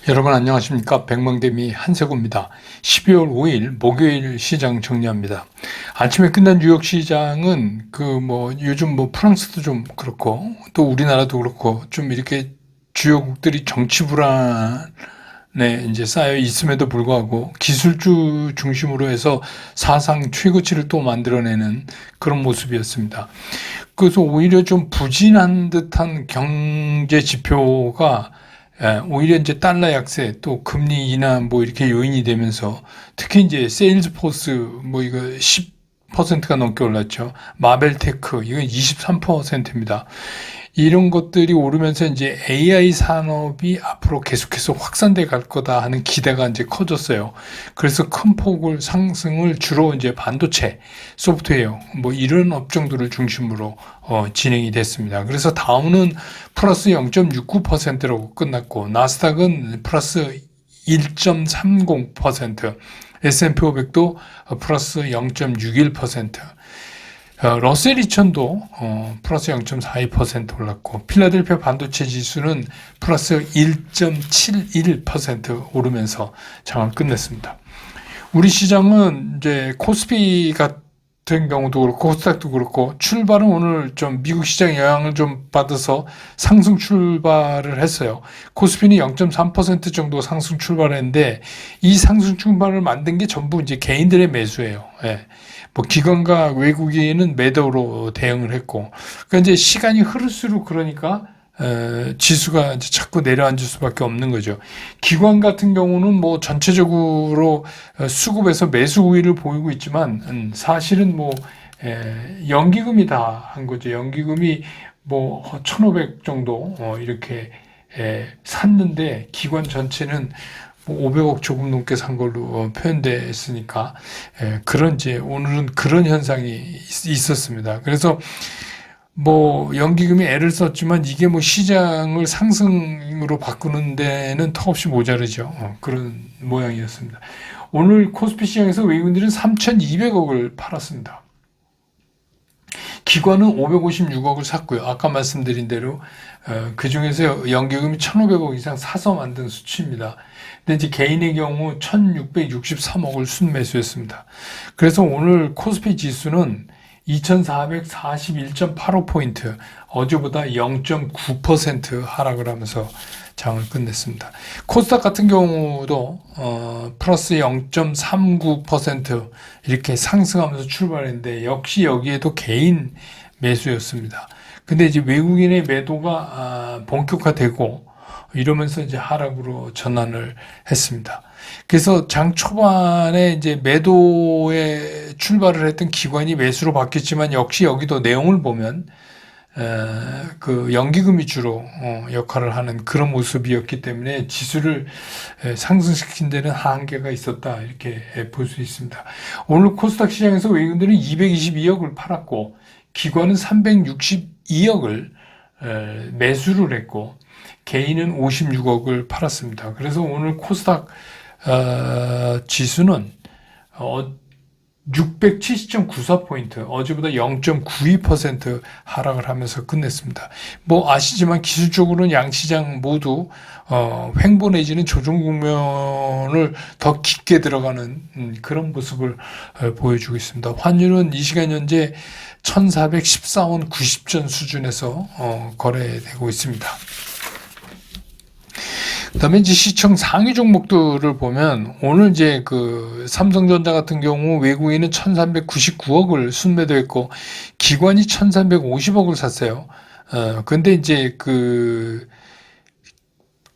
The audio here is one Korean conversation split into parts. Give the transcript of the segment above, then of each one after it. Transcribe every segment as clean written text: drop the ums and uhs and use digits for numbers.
여러분 안녕하십니까. 백망대미 한세구입니다. 12월 5일 목요일 시장 정리합니다. 아침에 끝난 뉴욕 시장은 요즘 프랑스도 좀 그렇고 또 우리나라도 그렇고 좀 이렇게 주요국들이 정치 불안에 이제 쌓여 있음에도 불구하고 기술주 중심으로 해서 사상 최고치를 또 만들어내는 그런 모습이었습니다. 그래서 오히려 좀 부진한 듯한 경제 지표가 오히려 이제 달러 약세 또 금리 인하 이렇게 요인이 되면서 특히 이제 세일즈포스 이거 10%가 넘게 올랐죠. 마벨테크 이건 23%입니다. 이런 것들이 오르면서 이제 AI 산업이 앞으로 계속해서 확산돼 갈 거다 하는 기대가 이제 커졌어요. 그래서 큰 폭을 상승을 주로 이제 반도체, 소프트웨어 이런 업종들을 중심으로 진행이 됐습니다. 그래서 다우는 플러스 0.69%라고 끝났고 나스닥은 플러스 1.30%, S&P 500도 플러스 0.61%, 러셀 2000도 플러스 0.42% 올랐고 필라델피아 반도체 지수는 플러스 1.71% 오르면서 장을 끝냈습니다. 우리 시장은 이제 코스피 같은 경우도 그렇고 코스닥도 그렇고 출발은 오늘 좀 미국 시장 영향을 좀 받아서 상승 출발을 했어요. 코스피는 0.3% 정도 상승 출발했는데 이 상승 출발을 만든 게 전부 이제 개인들의 매수예요. 예. 기관과 외국인은 매도로 대응을 했고, 그러니까 이제 시간이 흐를수록 그러니까 지수가 이제 자꾸 내려앉을 수밖에 없는 거죠. 기관 같은 경우는 전체적으로 수급에서 매수 우위를 보이고 있지만 사실은 연기금이 다 한 거죠. 연기금이 1,500 정도 이렇게 샀는데 기관 전체는 500억 조금 넘게 산 걸로 표현됐으니까 그런 이제 오늘은 그런 현상이 있었습니다. 그래서 연기금이 애를 썼지만 이게 시장을 상승으로 바꾸는 데는 턱없이 모자르죠. 그런 모양이었습니다. 오늘 코스피 시장에서 외국인들은 3,200억을 팔았습니다. 기관은 556억을 샀고요. 아까 말씀드린 대로 그 중에서 연기금이 1,500억 이상 사서 만든 수치입니다. 근데 이제 개인의 경우 1,663억을 순매수했습니다. 그래서 오늘 코스피 지수는 2,441.85포인트, 어제보다 0.9% 하락을 하면서 장을 끝냈습니다. 코스닥 같은 경우도 플러스 0.39% 이렇게 상승하면서 출발했는데 역시 여기에도 개인 매수였습니다. 근데 이제 외국인의 매도가 본격화되고 이러면서 이제 하락으로 전환을 했습니다. 그래서 장 초반에 이제 매도에 출발을 했던 기관이 매수로 바뀌었지만 역시 여기도 내용을 보면 그 연기금이 주로 역할을 하는 그런 모습이었기 때문에 지수를 상승시킨 데는 한계가 있었다 이렇게 볼 수 있습니다. 오늘 코스닥 시장에서 외국인들은 222억을 팔았고 기관은 362억을 매수를 했고 개인은 56억을 팔았습니다. 그래서 오늘 코스닥 지수는 670.94포인트, 어제보다 0.92% 하락을 하면서 끝냈습니다. 아시지만 기술적으로는 양시장 모두 횡보 내지는 조정 국면을 더 깊게 들어가는 그런 모습을 보여주고 있습니다. 환율은 이 시간 현재 1,414원 90전 수준에서 거래되고 있습니다. 그다음에 이제 시청 상위 종목들을 보면 오늘 이제 삼성전자 같은 경우 외국인은 1,399억을 순매도했고 기관이 1,350억을 샀어요. 근데 이제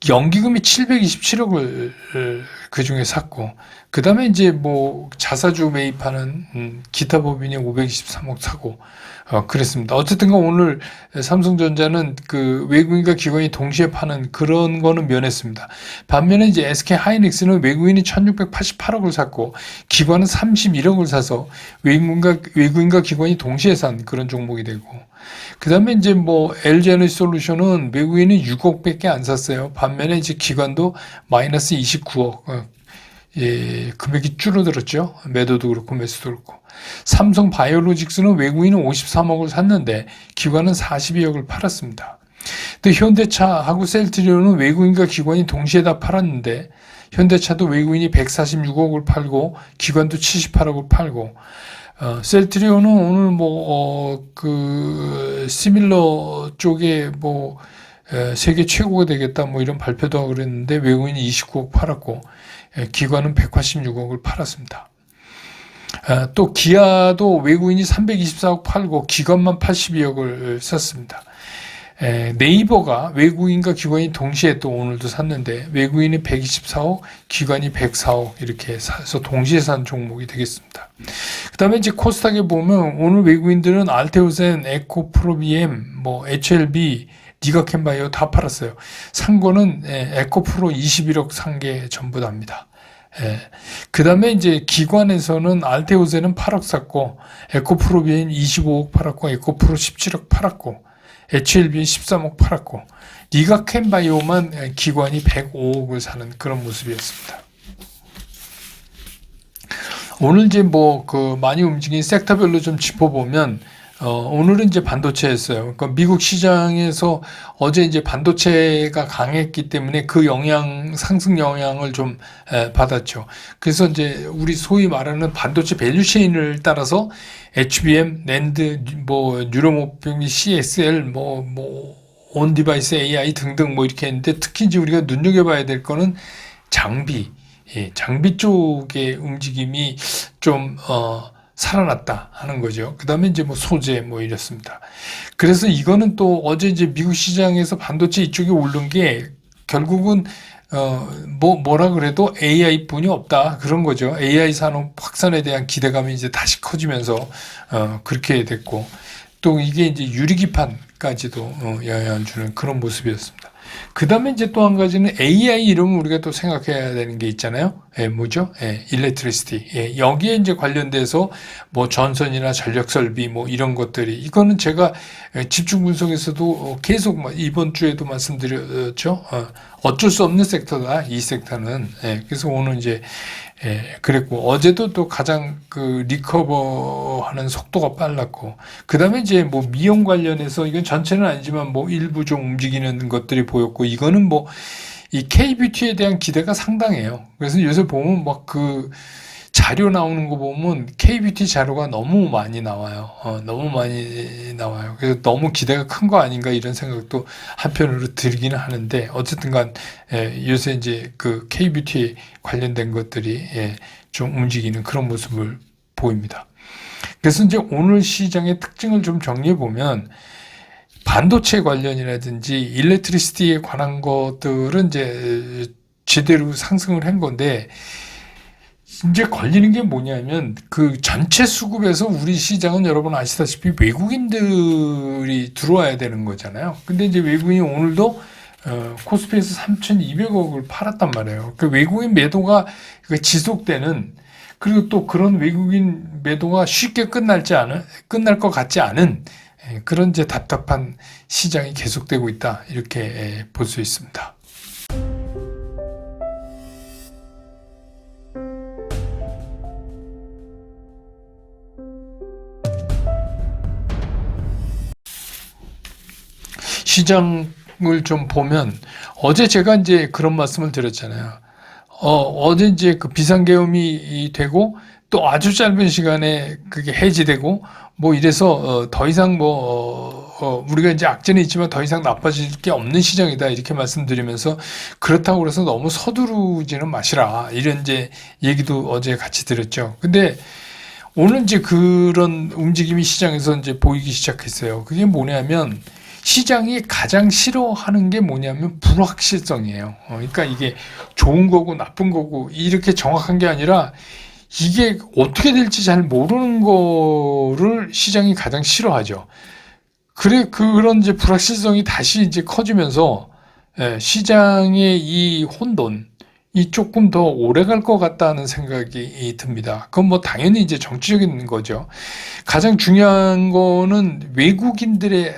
연기금이 727억을 그 중에 샀고, 그 다음에 이제 자사주 매입하는 기타 법인이 523억 사고, 그랬습니다. 어쨌든 오늘 삼성전자는 외국인과 기관이 동시에 파는 그런 거는 면했습니다. 반면에 이제 SK 하이닉스는 외국인이 1,688억을 샀고, 기관은 31억을 사서 외국인과 기관이 동시에 산 그런 종목이 되고, 그 다음에 이제 LG 에너지 솔루션은 외국인은 6억밖에 안 샀어요. 반면에 이제 기관도 마이너스 29억. 금액이 줄어들었죠. 매도도 그렇고 매수도 그렇고. 삼성 바이오로직스는 외국인은 53억을 샀는데 기관은 42억을 팔았습니다. 근데 현대차하고 셀트리온은 외국인과 기관이 동시에 다 팔았는데 현대차도 외국인이 146억을 팔고 기관도 78억을 팔고 셀트리온은 오늘 시밀러 쪽에 세계 최고가 되겠다 이런 발표도 하고 그랬는데 외국인이 29억 팔았고 기관은 186억을 팔았습니다. 또 기아도 외국인이 324억 팔고 기관만 82억을 샀습니다. 네이버가 외국인과 기관이 동시에 또 오늘도 샀는데 외국인이 124억, 기관이 104억 이렇게 사서 동시에 산 종목이 되겠습니다. 그 다음에 이제 코스닥에 보면 오늘 외국인들은 알테오센, 에코프로비엠, HLB, 니가캔바이오 다 팔았어요. 산 거는 에코프로 21억 산 게 전부 답니다. 그 다음에 이제 기관에서는 알테오젠은 8억 샀고, 에코프로비엔 25억 팔았고, 에코프로 17억 팔았고, HLB는 13억 팔았고, 니가캔바이오만 기관이 105억을 사는 그런 모습이었습니다. 오늘 이제 많이 움직인 섹터별로 좀 짚어보면, 오늘은 이제 반도체였어요. 그러니까 미국 시장에서 어제 이제 반도체가 강했기 때문에 그 상승 영향을 좀 받았죠. 그래서 이제 우리 소위 말하는 반도체 밸류체인을 따라서 HBM, 낸드, 뉴로모빙, CXL, 온디바이스 AI 등등 이렇게 했는데 특히 이제 우리가 눈여겨봐야 될 거는 장비 쪽의 움직임이 좀, 살아났다 하는 거죠. 그 다음에 이제 소재 이랬습니다. 그래서 이거는 또 어제 이제 미국 시장에서 반도체 이쪽이 오른 게 결국은 뭐라 그래도 AI 뿐이 없다 그런 거죠. AI 산업 확산에 대한 기대감이 이제 다시 커지면서 그렇게 됐고 또 이게 이제 유리기판까지도 영향을 주는 그런 모습이었습니다. 그 다음에 이제 또 한 가지는 AI 이러면 우리가 또 생각해야 되는 게 있잖아요. 뭐죠? 일렉트리시티. 여기에 이제 관련돼서 전선이나 전력 설비 이런 것들이 이거는 제가 집중 분석에서도 계속 이번 주에도 말씀드렸죠. 어쩔 수 없는 섹터다. 이 섹터는. 그래서 오늘 이제 그랬고 어제도 또 가장 리커버하는 속도가 빨랐고 그 다음에 이제 미용 관련해서 이건 전체는 아니지만 일부 좀 움직이는 것들이 보였고 이거는 이 K뷰티에 대한 기대가 상당해요. 그래서 요새 보면 자료 나오는 거 보면 K뷰티 자료가 너무 많이 나와요. 너무 많이 나와요. 그래서 너무 기대가 큰 거 아닌가 이런 생각도 한편으로 들기는 하는데 어쨌든 간 요새 이제 K뷰티에 관련된 것들이 좀 움직이는 그런 모습을 보입니다. 그래서 이제 오늘 시장의 특징을 좀 정리해 보면 반도체 관련이라든지 일렉트리시티에 관한 것들은 이제 제대로 상승을 한 건데 이제 걸리는 게 뭐냐면 전체 수급에서 우리 시장은 여러분 아시다시피 외국인들이 들어와야 되는 거잖아요. 근데 이제 외국인이 오늘도 코스피에서 3,200억을 팔았단 말이에요. 외국인 매도가 지속되는 그리고 또 그런 외국인 매도가 쉽게 끝날 것 같지 않은 그런 이제 답답한 시장이 계속되고 있다 이렇게 볼 수 있습니다. 시장을 좀 보면 어제 제가 이제 그런 말씀을 드렸잖아요. 어제 이제 비상계엄이 되고 또 아주 짧은 시간에 그게 해지되고 이래서 더 이상 우리가 이제 악재는 있지만 더 이상 나빠질 게 없는 시장이다 이렇게 말씀드리면서 그렇다고 그래서 너무 서두르지는 마시라 이런 이제 얘기도 어제 같이 드렸죠. 근데 오늘 이제 그런 움직임이 시장에서 이제 보이기 시작했어요. 그게 뭐냐면 시장이 가장 싫어하는 게 뭐냐면 불확실성이에요. 그러니까 이게 좋은 거고 나쁜 거고 이렇게 정확한 게 아니라 이게 어떻게 될지 잘 모르는 거를 시장이 가장 싫어하죠. 그런 이제 불확실성이 다시 이제 커지면서 시장의 이 혼돈이 조금 더 오래 갈 것 같다는 생각이 듭니다. 그건 당연히 이제 정치적인 거죠. 가장 중요한 거는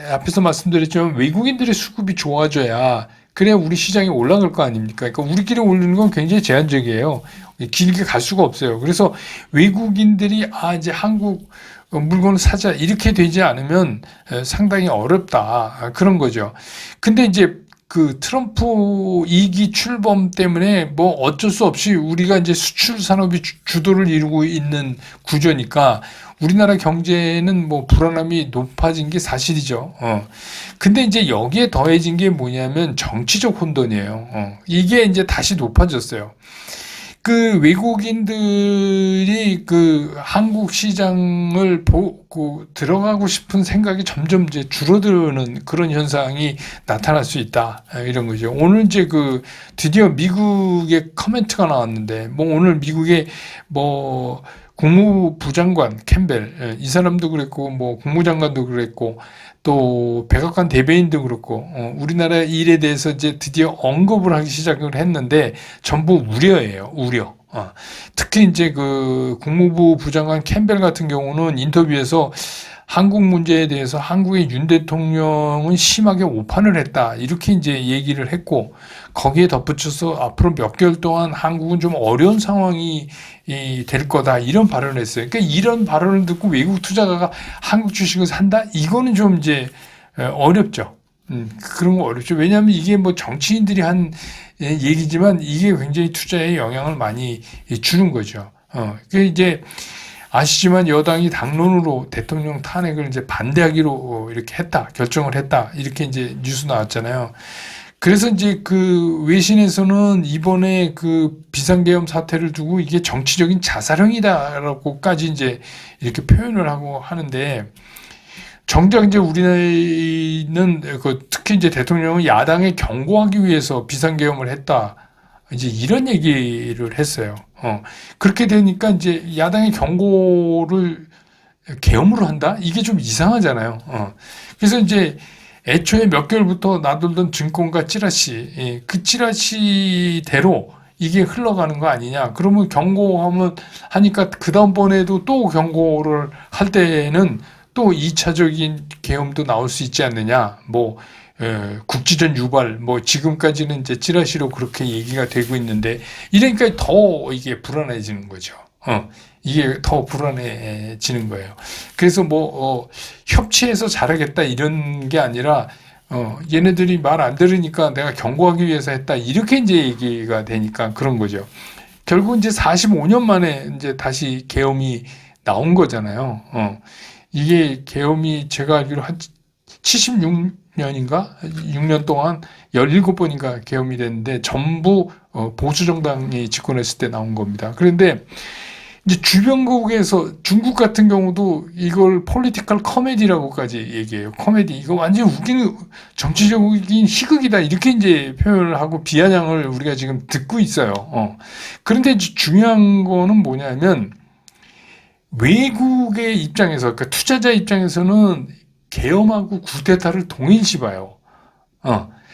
앞에서 말씀드렸지만 외국인들의 수급이 좋아져야 그래야 우리 시장이 올라갈 거 아닙니까? 그러니까 우리끼리 올리는 건 굉장히 제한적이에요. 길게 갈 수가 없어요. 그래서 외국인들이 이제 한국 물건을 사자 이렇게 되지 않으면 상당히 어렵다 그런 거죠. 근데 이제 그 트럼프 2기 출범 때문에 뭐 어쩔 수 없이 우리가 이제 수출 산업이 주도를 이루고 있는 구조니까 우리나라 경제는 뭐 불안함이 높아진 게 사실이죠. 근데 이제 여기에 더해진 게 뭐냐면 정치적 혼돈이에요. 이게 이제 다시 높아졌어요. 그 외국인들이 그 한국 시장을 보고 들어가고 싶은 생각이 점점 이제 줄어드는 그런 현상이 나타날 수 있다. 이런 거죠. 오늘 이제 그 드디어 미국의 커멘트가 나왔는데, 뭐 오늘 미국의 뭐 국무부 장관 캠벨, 이 사람도 그랬고, 뭐 국무장관도 그랬고, 또 백악관 대변인도 그렇고, 우리나라 일에 대해서 이제 드디어 언급을 하기 시작을 했는데 전부 우려예요. 우려. 특히 이제 그 국무부 부장관 캠벨 같은 경우는 인터뷰에서 한국 문제에 대해서 한국의 윤 대통령은 심하게 오판을 했다. 이렇게 이제 얘기를 했고, 거기에 덧붙여서 앞으로 몇 개월 동안 한국은 좀 어려운 상황이 될 거다. 이런 발언을 했어요. 그러니까 이런 발언을 듣고 외국 투자가가 한국 주식을 산다? 이거는 좀 이제 어렵죠. 그런 거 어렵죠. 왜냐하면 이게 뭐 정치인들이 한 얘기지만 이게 굉장히 투자에 영향을 많이 주는 거죠. 그 이제 아시지만 여당이 당론으로 대통령 탄핵을 이제 반대하기로 이렇게 했다, 결정을 했다, 이렇게 이제 뉴스 나왔잖아요. 그래서 이제 그 외신에서는 이번에 그 비상계엄 사태를 두고 이게 정치적인 자살행위다라고까지 이제 이렇게 표현을 하고 하는데, 정작 이제 우리는 그 특히 이제 대통령은 야당에 경고하기 위해서 비상계엄을 했다. 이제 이런 얘기를 했어요. 그렇게 되니까 이제 야당의 경고를 계엄으로 한다? 이게 좀 이상하잖아요. 그래서 이제 애초에 몇 개월부터 나돌던 증권가 찌라시, 그 찌라시대로 이게 흘러가는 거 아니냐. 그러면 경고하면 하니까 그 다음번에도 또 경고를 할 때는 또 2차적인 계엄도 나올 수 있지 않느냐. 뭐 국지전 유발, 뭐 지금까지는 이제 찌라시로 그렇게 얘기가 되고 있는데, 이러니까 더 이게 불안해지는 거죠. 이게 더 불안해지는 거예요. 그래서 뭐 협치해서 잘하겠다 이런 게 아니라 얘네들이 말 안 들으니까 내가 경고하기 위해서 했다, 이렇게 이제 얘기가 되니까 그런 거죠. 결국 이제 45년 만에 이제 다시 계엄이 나온 거잖아요. 이게 계엄이 제가 알기로 한 76년인가? 6년 동안 17번인가 계엄이 됐는데 전부 보수 정당이 집권했을 때 나온 겁니다. 그런데 이제 주변국에서 중국 같은 경우도 이걸 폴리티컬 코미디라고까지 얘기해요. 코미디. 이거 완전 웃기는 정치적인 희극이다. 이렇게 이제 표현을 하고 비아냥을 우리가 지금 듣고 있어요. 그런데 중요한 거는 뭐냐면, 외국의 입장에서, 그러니까 투자자 입장에서는 계엄하고 쿠데타를 동일시 봐요.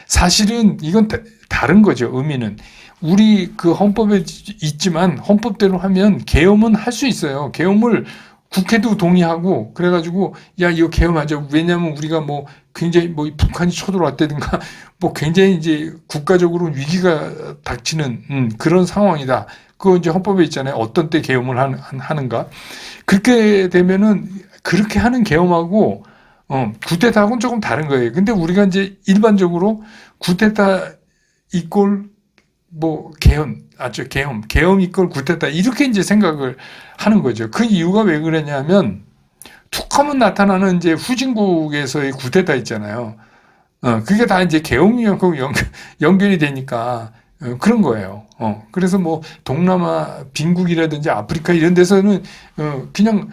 사실은 이건 다른 거죠. 의미는 우리 그 헌법에 있지만 헌법대로 하면 계엄은 할 수 있어요. 계엄을 국회도 동의하고 그래가지고 야 이거 계엄하자. 왜냐하면 우리가 뭐 굉장히 뭐 북한이 쳐들어왔다든가 뭐 굉장히 이제 국가적으로 위기가 닥치는 그런 상황이다. 그거 이제 헌법에 있잖아요. 어떤 때 계엄을 하는가. 그렇게 되면은 그렇게 하는 계엄하고 쿠데타하고는 조금 다른 거예요. 근데 우리가 이제 일반적으로 쿠데타 이꼴 뭐 계엄 이꼴 쿠데타 이렇게 이제 생각을 하는 거죠. 그 이유가 왜 그러냐면, 툭하면 나타나는 이제 후진국에서의 쿠데타 있잖아요. 그게 다 이제 계엄하고 연결이 되니까 그런 거예요. 그래서 뭐 동남아 빈국이라든지 아프리카 이런 데서는 그냥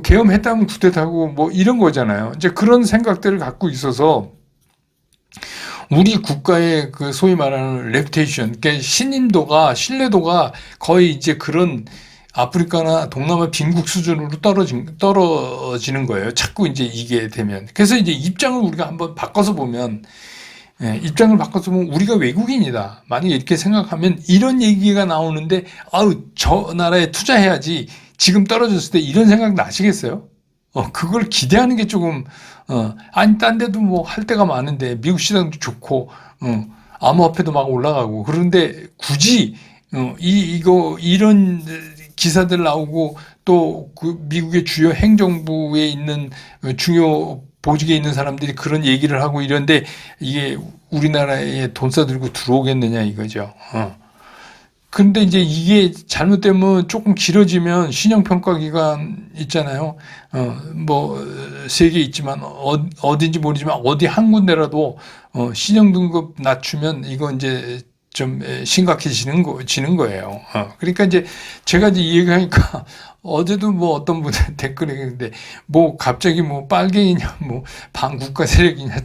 계엄했다면 쿠데타하고 뭐 이런 거잖아요. 이제 그런 생각들을 갖고 있어서 우리 국가의 그 소위 말하는 레퓨테이션, 그러니까 신뢰도가 거의 이제 그런 아프리카나 동남아 빈국 수준으로 떨어지는 거예요. 자꾸 이제 이게 되면. 그래서 이제 입장을 우리가 한번 바꿔서 보면, 우리가 외국인이다. 만약에 이렇게 생각하면 이런 얘기가 나오는데, 저 나라에 투자해야지. 지금 떨어졌을 때 이런 생각 나시겠어요? 그걸 기대하는 게 조금, 아니, 딴 데도 뭐 할 데가 많은데, 미국 시장도 좋고, 암호화폐도 막 올라가고, 그런데 굳이, 이런 기사들 나오고 또 그 미국의 주요 행정부에 있는 중요 보직에 있는 사람들이 그런 얘기를 하고 이런데 이게 우리나라에 돈 싸들고 들어오겠느냐 이거죠. 근데 이제 이게 잘못되면 조금 길어지면 신용평가 기관 있잖아요. 뭐, 세 개 있지만, 어딘지 모르지만, 어디 한 군데라도, 신용등급 낮추면 이거 이제 좀 지는 거예요. 그러니까 이제 제가 이제 이 얘기하니까 어제도 뭐 어떤 분이 댓글에 있는데 뭐 갑자기 뭐 빨갱이냐 뭐 반국가 세력이냐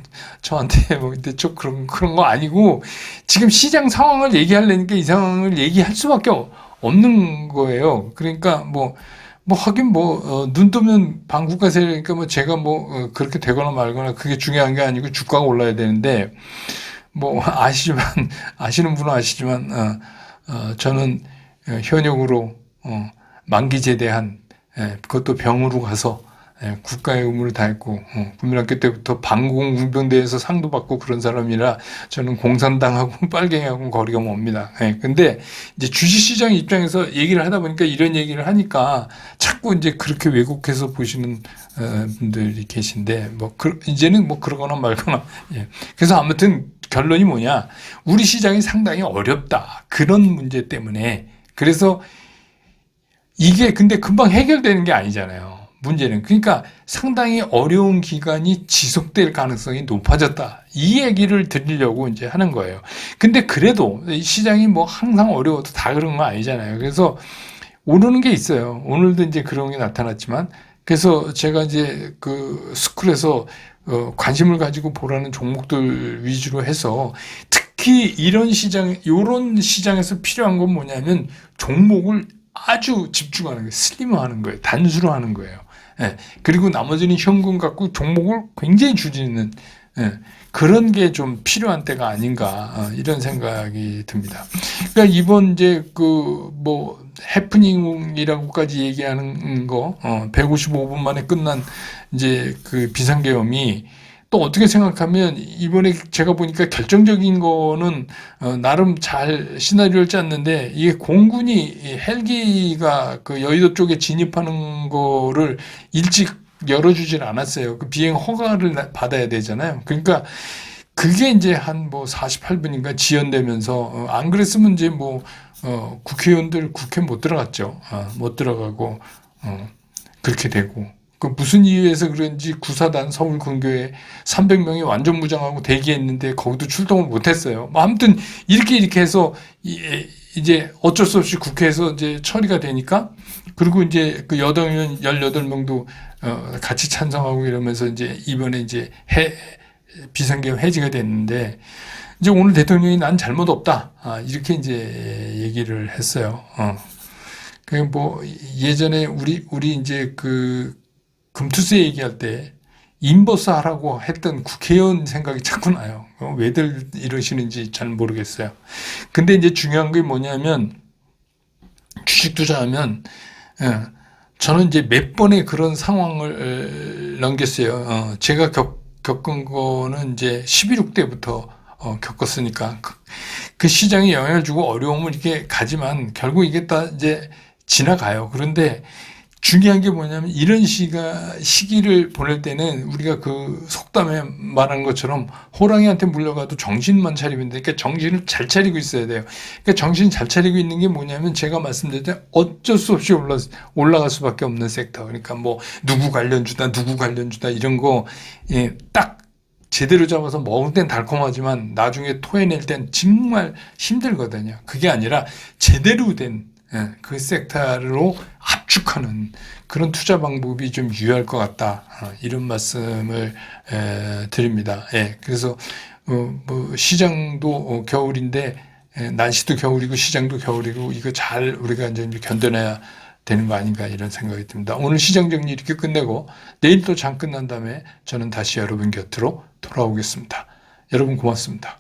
저한테 뭐 근데 좀 그런 거 아니고 지금 시장 상황을 얘기하려니까 이 상황을 얘기할 수밖에 없는 거예요. 그러니까 하긴 눈 뜨면 반국가 세력이니까 뭐 제가 그렇게 되거나 말거나 그게 중요한 게 아니고 주가가 올라야 되는데 아시는 분은 아시지만, 저는 현역으로, 만기 제대한, 그것도 병으로 가서, 국가의 의무를 다했고, 국민학교 때부터 반공군병대에서 상도 받고 그런 사람이라 저는 공산당하고 빨갱이하고 거리가 멉니다. 근데 이제 주식시장 입장에서 얘기를 하다 보니까 이런 얘기를 하니까 자꾸 이제 그렇게 왜곡해서 보시는 분들이 계신데, 이제는 그러거나 말거나, 예. 그래서 아무튼 결론이 뭐냐. 우리 시장이 상당히 어렵다. 그런 문제 때문에. 그래서 이게 근데 금방 해결되는 게 아니잖아요. 문제는. 그러니까 상당히 어려운 기간이 지속될 가능성이 높아졌다. 이 얘기를 드리려고 이제 하는 거예요. 근데 그래도 시장이 항상 어려워도 다 그런 거 아니잖아요. 그래서 오르는 게 있어요. 오늘도 이제 그런 게 나타났지만. 그래서 제가 이제 그 스쿨에서 관심을 가지고 보라는 종목들 위주로 해서 특히 요런 시장에서 필요한 건 뭐냐면 종목을 아주 집중하는 거예요. 슬림화하는 거예요. 단수로 하는 거예요. 예. 그리고 나머지는 현금 갖고 종목을 굉장히 줄이는 그런 게 좀 필요한 때가 아닌가 이런 생각이 듭니다. 그러니까 이번 이제 해프닝이라고까지 얘기하는 거 155분 만에 끝난 이제 그 비상계엄이 또 어떻게 생각하면 이번에 제가 보니까 결정적인 거는 나름 잘 시나리오를 짰는데 이게 공군이 헬기가 그 여의도 쪽에 진입하는 거를 일찍 열어주질 않았어요. 그 비행 허가를 받아야 되잖아요. 그러니까 그게 이제 한 48분인가 지연되면서 안 그랬으면 이제 국회의원들 국회 못 들어갔죠. 못 들어가고 그렇게 되고. 그 무슨 이유에서 그런지 구사단 서울 근교에 300명이 완전 무장하고 대기했는데 거기도 출동을 못했어요. 아무튼 이렇게 해서 이제 어쩔 수 없이 국회에서 이제 처리가 되니까 그리고 이제 그 여당의원 18명도 같이 찬성하고 이러면서 이제 이번에 이제 비상계엄 해지가 됐는데 이제 오늘 대통령이 난 잘못 없다 이렇게 이제 얘기를 했어요. 그 예전에 우리 이제 그 금투세 얘기할 때 인버스 하라고 했던 국회의원 생각이 자꾸 나요. 왜들 이러시는지 잘 모르겠어요. 근데 이제 중요한 게 뭐냐면 주식 투자하면 저는 이제 몇 번의 그런 상황을 넘겼어요. 제가 겪은 거는 이제 11.6 때부터 겪었으니까 그 시장에 영향을 주고 어려움을 이렇게 가지만 결국 이게 다 이제 지나가요. 그런데 중요한 게 뭐냐면 이런 시기를 보낼 때는 우리가 그 속담에 말한 것처럼 호랑이한테 물려가도 정신만 차리면 되니까 정신을 잘 차리고 있어야 돼요. 그러니까 정신 잘 차리고 있는 게 뭐냐면 제가 말씀드릴 때 어쩔 수 없이 올라갈 수밖에 없는 섹터. 그러니까 누구 관련주다 이런 거 딱 제대로 잡아서 먹을 땐 달콤하지만 나중에 토해낼 땐 정말 힘들거든요. 그게 아니라 제대로 된 그 섹터로 압축하는 그런 투자 방법이 좀 유효할 것 같다. 이런 말씀을 드립니다. 그래서 시장도 겨울인데 날씨도 겨울이고 시장도 겨울이고 이거 잘 우리가 이제 견뎌내야 되는 거 아닌가 이런 생각이 듭니다. 오늘 시장 정리 이렇게 끝내고 내일 또 장 끝난 다음에 저는 다시 여러분 곁으로 돌아오겠습니다. 여러분 고맙습니다.